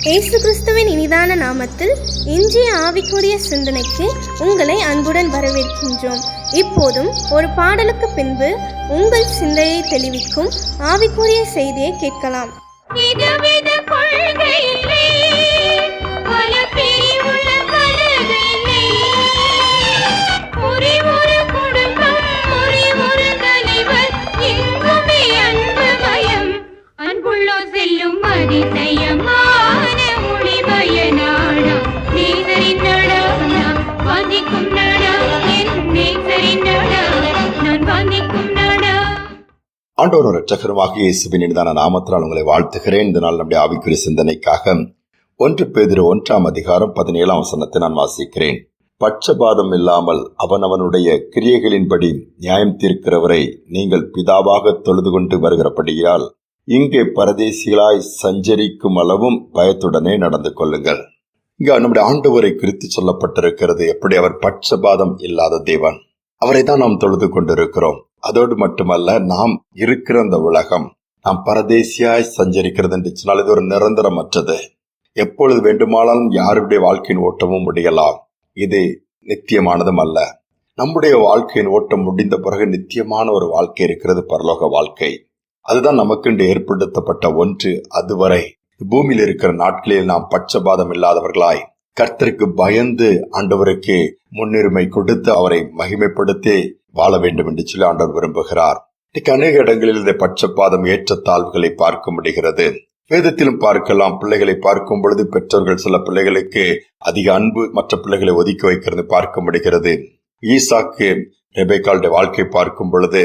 இயேசு கிறிஸ்துவின் இனிதான நாமத்தில் இன்றைய ஆவிக்குரிய சிந்தனைக்கு உங்களை அன்புடன் வரவேற்கின்றோம். இப்போதும் ஒரு பாடலுக்கு பின்பு உங்கள் சிந்தையை தெளிவிக்கும் ஆவிக்குரிய செய்தியை கேட்கலாம். ஆண்டவர் இரட்சகருமாகிய இயேசுவின் இனிதான நாமத்தினால் உங்களை வாழ்த்துகிறேன். இந்த நாள் நம்முடைய ஆவிக்குரிய சிந்தனைக்காக 1 பேதுரு 1:17 நான் வாசிக்கிறேன். பட்சபாதம் இல்லாமல் அவனவனுடைய கிரியைகளின்படி நியாயம் தீர்க்கிறவரை நீங்கள் பிதாவாக தொழுது கொண்டு வருகிறபடியால் இங்கே பரதேசிகளாய் சஞ்சரிக்கும் அளவும் பயத்துடனே நடந்து கொள்ளுங்கள். இங்க நம்முடைய ஆண்டவரை குறித்து சொல்லப்பட்டிருக்கிறது. எப்படி அவர் பட்சபாதம் இல்லாத தேவன், அவரை தான் நாம் தொழுது கொண்டிருக்கிறோம். அதோடு மட்டுமல்ல, நாம் இருக்கிற அந்த உலகம் நாம் பரதேசியாய் சஞ்சரிக்கிறது என்று சொன்னால் இது ஒரு நிரந்தரமற்றது. எப்பொழுது வேண்டுமானாலும் யாருடைய வாழ்க்கையின் ஓட்டமும் முடியலாம். இது நித்தியமானதும் அல்ல. நம்முடைய வாழ்க்கையின் ஓட்டம் முடிந்த பிறகு நித்தியமான ஒரு வாழ்க்கை இருக்கிறது, பரலோக வாழ்க்கை. அதுதான் நமக்கு ஏற்படுத்தப்பட்ட ஒன்று. அதுவரை பூமியில் இருக்கிற நாட்களில் நாம் பட்சபாதம் இல்லாதவர்களாய் கர்த்தருக்கு பயந்து ஆண்டவருக்கு முன்னுரிமை கொடுத்து அவரை மகிமைப்படுத்தி வாழ வேண்டும் என்று சொல்லி ஆண்டவர் விரும்புகிறார். இன்னைக்கு அநேக இடங்களில் இந்த பட்சபாதம் ஏற்றத்தாழ்வுகளை பார்க்க முடிகிறது. வேதத்திலும் பார்க்கலாம். பிள்ளைகளை பார்க்கும் பொழுது பெற்றோர்கள் சில பிள்ளைகளுக்கு அதிக அன்பு, மற்ற பிள்ளைகளை ஒதுக்கி வைக்கிறது பார்க்க முடிகிறது. ஈசாக்கு ரெபெக்காளுடைய வாழ்க்கை பார்க்கும் பொழுது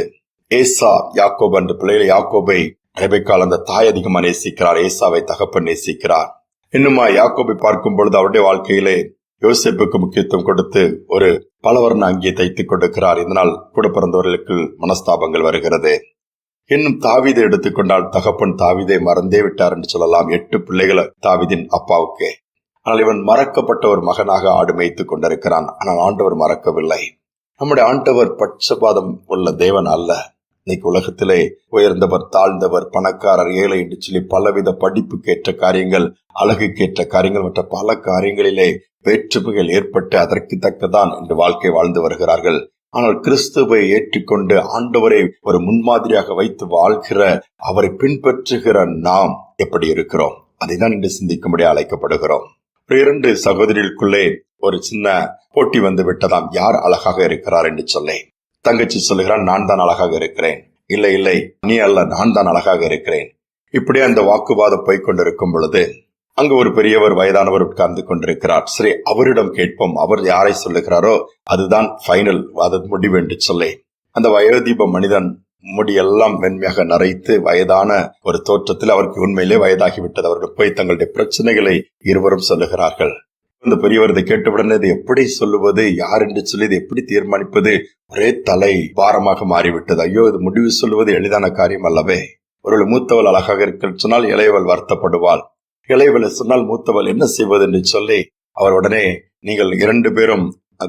ஏசா யாக்கோபு என்ற பிள்ளைகளை, யாக்கோபை ரெபெக்காள் அந்த தாய் அதிகமா நேசிக்கிறார், ஏசாவை தகப்பன் நேசிக்கிறார். இன்னுமா யாக்கோபை பார்க்கும் பொழுது அவருடைய வாழ்க்கையிலே யோசேப்புக்கு முக்கியத்துவம் கொடுத்து ஒரு பலவர்ண அங்கியை தைத்துக் கொடுக்கிறார். இதனால் கூட பிறந்தவர்களுக்கு மனஸ்தாபங்கள் வருகிறது. இன்னும் தாவீதை எடுத்துக்கொண்டால் தகப்பன் தாவீதை மறந்தே விட்டார் என்று சொல்லலாம். 8 பிள்ளைகள் தாவீதின் அப்பாவுக்கு. ஆனால் இவன் மறக்கப்பட்ட ஒரு மகனாக ஆடு மேய்த்துக் கொண்டிருக்கிறான். ஆனால் ஆண்டவர் மறக்கவில்லை. நம்முடைய ஆண்டவர் பட்சபாதம் உள்ள தேவன் அல்ல. இன்னைக்கு உலகத்திலே உயர்ந்தவர், தாழ்ந்தவர், பணக்காரர், ஏழை என்று சொல்லி பலவித படிப்புக்கேற்ற காரியங்கள், அழகுக்கேற்ற காரியங்கள் மற்ற பல காரியங்களிலே வேற்றுமைகள் ஏற்பட்டு அதற்கு தக்கதான் என்று வாழ்க்கை வாழ்ந்து வருகிறார்கள். ஆனால் கிறிஸ்துவை ஏற்றுக்கொண்டு ஆண்டவரை ஒரு முன்மாதிரியாக வைத்து வாழ்கிற, அவரை பின்பற்றுகிற நாம் எப்படி இருக்கிறோம்? அதை தான் இன்று சிந்திக்கும்படி அழைக்கப்படுகிறோம். 2 சகோதரிகளுக்குள்ளே ஒரு சின்ன போட்டி வந்து விட்டதாம். யார் அழகாக இருக்கிறார் என்று சொல்லி. தங்கச்சி சொல்லுகிறான், நான் தான் அழகாக இருக்கிறேன். இல்லை இல்லை, நீ அல்ல, நான் தான் அழகாக இருக்கிறேன். இப்படியே அந்த வாக்குவாதம் போய்கொண்டிருக்கும் பொழுது அங்கு ஒரு பெரியவர், வயதானவர் உட்கார்ந்து கொண்டிருக்கிறார். சரி, அவரிடம் கேட்போம், அவர் யாரை சொல்லுகிறாரோ அதுதான் ஃபைனல், அது முடிவு என்று சொல்லி அந்த வயோதீப மனிதன் முடியெல்லாம் மென்மையாக நரைத்து வயதான ஒரு தோற்றத்தில், அவருக்கு உண்மையிலே வயதாகிவிட்டது. அவர்கள் போய் தங்களுடைய பிரச்சனைகளை இருவரும் சொல்லுகிறார்கள். இந்த பெரியவர் இதை கேட்டவுடனே இதை எப்படி சொல்லுவது, யார் என்று சொல்லி இதை எப்படி தீர்மானிப்பது, ஒரே தலை பாரமாக மாறிவிட்டது. ஐயோ, இது முடிவு சொல்லுவது எளிதான காரியம் அல்லவே. ஒருவேளை மூத்தவள் அழகாக இருக்க சொன்னால் இளையவள் வருத்தப்படுவாள். இளையவளை சொன்னால் மூத்தவள் என்ன செய்வது என்று சொல்லி அவர் உடனே, நீங்கள் 2 பேரும்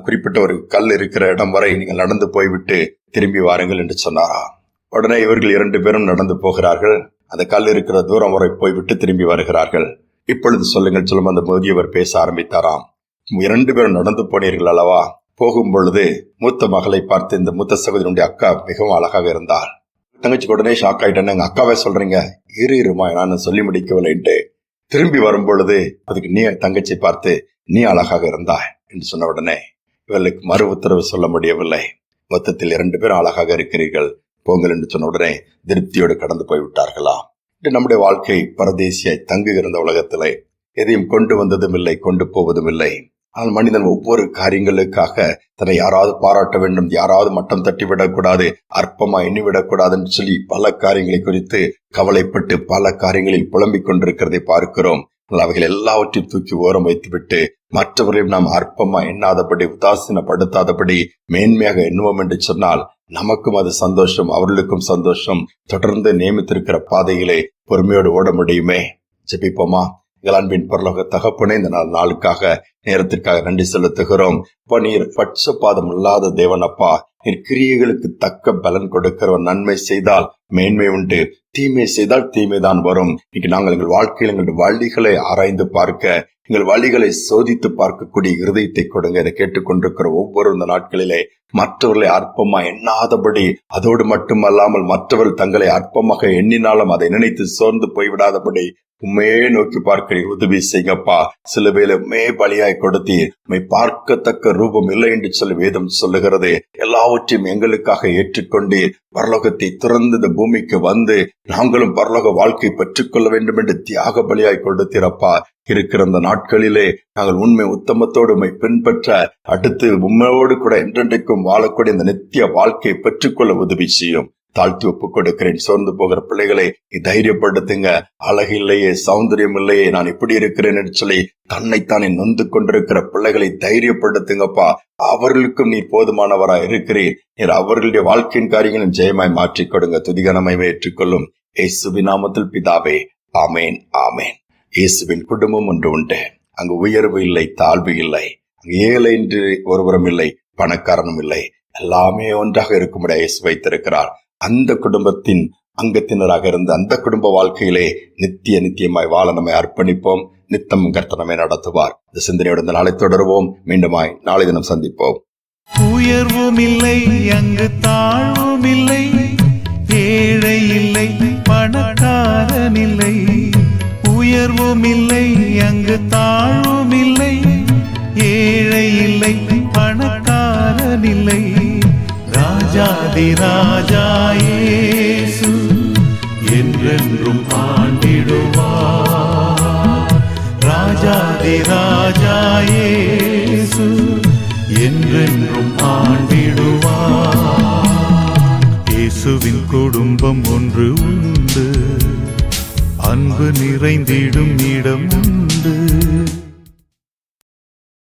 குறிப்பிட்ட ஒரு கல் இருக்கிற இடம் வரை நீங்கள் நடந்து போய்விட்டு திரும்பி வாருங்கள் என்று சொன்னாரா. உடனே இவர்கள் 2 பேரும் நடந்து போகிறார்கள். அந்த கல் இருக்கிற தூரம் வரை போய்விட்டு திரும்பி வருகிறார்கள். இப்பொழுது சொல்லுங்கள் சொல்லும் அந்த முதியவர் பேச ஆரம்பித்தாராம். 2 பேரும் நடந்து போனீர்கள் அல்லவா? போகும் பொழுது மூத்த மகளை பார்த்து, இந்த மூத்த சகோதரனுடைய அக்கா மிகவும் அழகாக இருந்தாள். தங்கச்சிக்கு உடனே ஷாக் ஆயிட்டேன். எங்க அக்காவே சொல்றீங்க? இருமா, நான் சொல்லி முடிக்கவில்லைன்ட்டு திரும்பி வரும் பொழுது அதுக்கு நீ தங்கச்சி பார்த்து, நீ அழகாக இருந்தாய் என்று சொன்ன உடனே இவர்களுக்கு மறு உத்தரவு சொல்ல முடியவில்லை. மொத்தத்தில் 2 பேரும் அழகாக இருக்கிறீர்கள், போங்கள் என்று சொன்ன உடனே திருப்தியோடு கடந்து போய்விட்டார்களா. நம்முடைய வாழ்க்கை பரதேசியாய் தங்குகிற உலகத்திலே எதையும் கொண்டு வந்ததும் இல்லை, கொண்டு போவதும் இல்லை. ஆனால் மனிதன் ஒவ்வொரு காரியங்களுக்காக தன்னை யாராவது பாராட்ட வேண்டும், யாராவது மட்டம் தட்டிவிடக்கூடாது, அற்பமா எண்ணிவிடக்கூடாது என்று சொல்லி பல காரியங்களை குறித்து கவலைப்பட்டு பல காரியங்களில் புலம்பிக் கொண்டிருக்கிறதை பார்க்கிறோம். அவைகள் எல்லாவற்றையும் தூக்கி ஓரம் வைத்துவிட்டு மற்றவர்களையும் நாம் அற்பமா எண்ணாதபடி, உதாசீனப்படுத்தாதபடி மேன்மையாக எண்ணுவோம் என்று சொன்னால் நமக்கும் அது சந்தோஷம், அவர்களுக்கும் சந்தோஷம். தொடர்ந்து நியமித்திருக்கிற பாதையிலே பொறுமையோடு ஓட முடியுமே. ஜெபிப்போமா. எங்கள் அன்பின் பரலோக தகப்பனே, இந்த நாளுக்காக, நேரத்திற்காக நன்றி செலுத்துகிறோம். நீர் பட்சபாதம் இல்லாத தேவன் அப்பா, என் கிரியைகளுக்கு தக்க பலன் கொடுக்கிறவர். நன்மை செய்தால் மேன்மை உண்டு, தீமை செய்தால் தீமைதான் வரும். இன்னைக்கு நாங்கள் எங்கள் வாழ்க்கையில் எங்களுடைய வழிகளை ஆராய்ந்து பார்க்க, எங்கள் வழிகளை சோதித்து பார்க்கக்கூடிய இருதயத்தை கொடுங்க. இதை கேட்டுக்கொண்டிருக்கிற ஒவ்வொரு இந்த நாட்களிலே மற்றவர்களை அற்பமா எண்ணாதபடி, அதோடு மட்டுமல்லாமல் மற்றவர்கள் தங்களை அற்பமாக எண்ணினாலும் அதை நினைத்து சோர்ந்து போய்விடாதபடி உண்மையே நோக்கி பார்க்கிறீர். உதவி செய்யப்பா. சில வேளை உண்மையே பலியாய் கொடுத்தீர். உண்மை பார்க்கத்தக்க ரூபம் இல்லை என்று சொல்லி வேதம் சொல்லுகிறது. எல்லாவற்றையும் எங்களுக்காக ஏற்றுக்கொண்டீர். பரலோகத்தை துறந்து இந்த பூமிக்கு வந்து நாங்களும் பரலோக வாழ்க்கை பெற்றுக்கொள்ள வேண்டும் என்று தியாக பலியாய் கொடுத்தீரப்பா. இருக்கிற அந்த நாட்களிலே நாங்கள் உண்மை உத்தமத்தோடு உண்மை பின்பற்ற, அடுத்து உண்மையோடு கூட என்றென்றைக்கும் வாழக்கூடிய இந்த நித்திய வாழ்க்கையை பெற்றுக்கொள்ள உதவி செய்யும். தாழ்த்தி ஒப்புக் கொடுக்கிறேன். சோர்ந்து போகிற பிள்ளைகளை தைரியப்படுத்துங்க. அழகு இல்லையே, சௌந்தரியம் இல்லையே, நான் இப்படி இருக்கிறேன் என்று சொல்லி தன்னைத்தானே நொந்து கொண்டிருக்கிற பிள்ளைகளை தைரியப்படுத்துங்கப்பா. அவர்களுக்கும் நீர் போதுமானவராய் இருக்கிறீர். நீர் அவர்களுடைய வாழ்க்கையின் காரியங்களும் ஜெயமாய் மாற்றிக் கொடுங்க. துதிகனமை ஏற்றுக்கொள்ளும் இயேசுவின் நாமத்தில் பிதாவே, ஆமேன், ஆமேன். இயேசுவின் குடும்பம் ஒன்று உண்டு. அங்கு உயர்வு இல்லை, தாழ்வு இல்லை. அங்கு ஏழை என்று ஒருவரும் இல்லை, பணக்காரனும் இல்லை. எல்லாமே ஒன்றாக இருக்கும்படி இயேசு வைத்திருக்கிறார். அந்த குடும்பத்தின் அங்கத்தினராக இருந்து அந்த குடும்ப வாழ்க்கையிலே நித்தியமாய் வாழ நம்மை அர்ப்பணிப்போம். நித்தம் கர்த்தர் நம்மை நடத்துவார். இந்த சிந்தனையோடு இந்த நாளை தொடருவோம். மீண்டுமாய் நாளை தினம் சந்திப்போம். உயர்வும் இல்லை, அங்கு தாழ்வும் இல்லை, ஏழை இல்லை, பணக்காரன் இல்லை. உயர்வும் இல்லை, அங்கு தாழ்வும் இல்லை, ஏழை இல்லை, பணக்காரன் இல்லை. ராஜாதி ராஜா இயேசு என்றென்றும் ஆண்டிடுவார். ராஜாதி ராஜா இயேசு என்றென்றும் ஆண்டிடுவார். இயேசுவின் குடும்பம் ஒன்று உண்டு, அன்பு நிறைந்திடும் இடம் உண்டு.